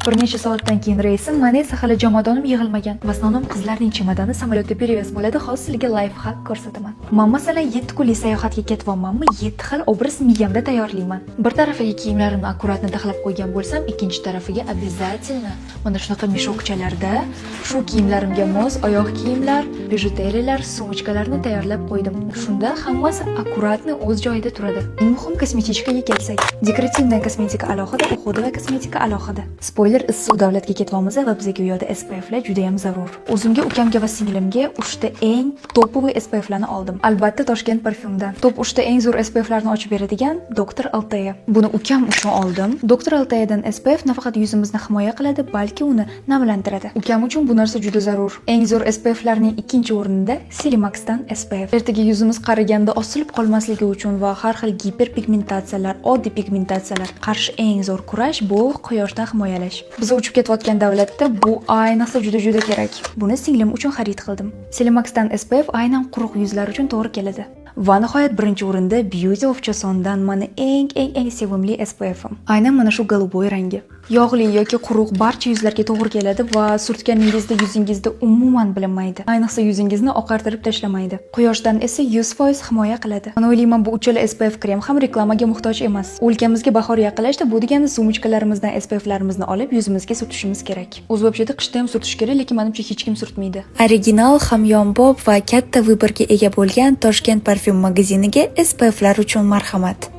Bir necha soatdan keyin reysim, mana esa hali jomadonim yig'ilmagan. Vasnonim qizlarning chemadoni samolyotda perevez bo'ladi. Hozir sizga life hack ko'rsataman. Men masalan 7 kunlik sayohatga ketyapmanmi, 7 xil obraz miyamda tayyorlayman. Bir tarafiga kiyimlarimni akkuratni taxlab qo'ygan bo'lsam, ikkinchi tarafiga обязательно mana shunaqa meshokchalarda shu kiyimlarimga mos oyoq kiyimlar, bijuteriyalar, sumочкаlarni tayyorlab qo'ydim. Shunda hammasi akkuratni o'z joyida turadi. Eng muhim kosmetikaga kelsak, dekorativdan kosmetika alohida, uxudova kosmetika alohida. Spoiler, issiq davlatga ketyapmiz va bizga u yerda SPFlar juda ham zarur. O'zimga, ukamga va singlimga 3 ta eng topoviy SPFlarni oldim. Albatta Toshkent parfyumdan. Top 3 ta eng zo'r SPFlarni ochib beradigan Dr. Altaya. Buni ukam uchun oldim. Dr. Altayadan SPF nafaqat yuzimizni himoya qiladi, balki uni namlantiradi. Ukam uchun bu narsa juda zarur. Eng zo'r SPFlarning ikkinchi o'rnida Silimaxdan SPF. Ertaga yuzimiz qariganda osilib qolmasligi uchun va har xil giperpigmentatsiyalar, oddiy pigmentatsiyalar qarshi eng zo'r kurash bu quyoshdan himoyalash. Biz uchib ketayotgan davlatda bu ayniqsa juda kerak. Buni singlim uchun xarid qildim. Silimaxdan SPF aynan quruq yuzlar uchun to'g'ri keladi. Va nihoyat birinchi o'rinda Beauty of Chosondan mana eng sevimli SPF'im. Aynan mana shu голубой rangi. Yog'li yoki quruq barcha yuzlarga to'g'ri keladi va surtganingizda yuzingizda umuman bilinmaydi. Ayniqsa yuzingizni oqartirib tashlamaydi. Quyoshdan esa 100% himoya qiladi. Men o'ylayman bu uchala SPF krem ham reklamaga muhtoj emas. O'lkamizga bahor yaqinlashdi, bu degani sumочкаlarimizdan SPFlarimizni olib yuzimizga surtishimiz kerak. O'z vobchada qishda ham surtish kerak, lekin menimcha hech kim surtmaydi. Original, hamyonbop va katta viborga ega bo'lgan Toshkent parfyum magaziniga SPFlar uchun marhamat.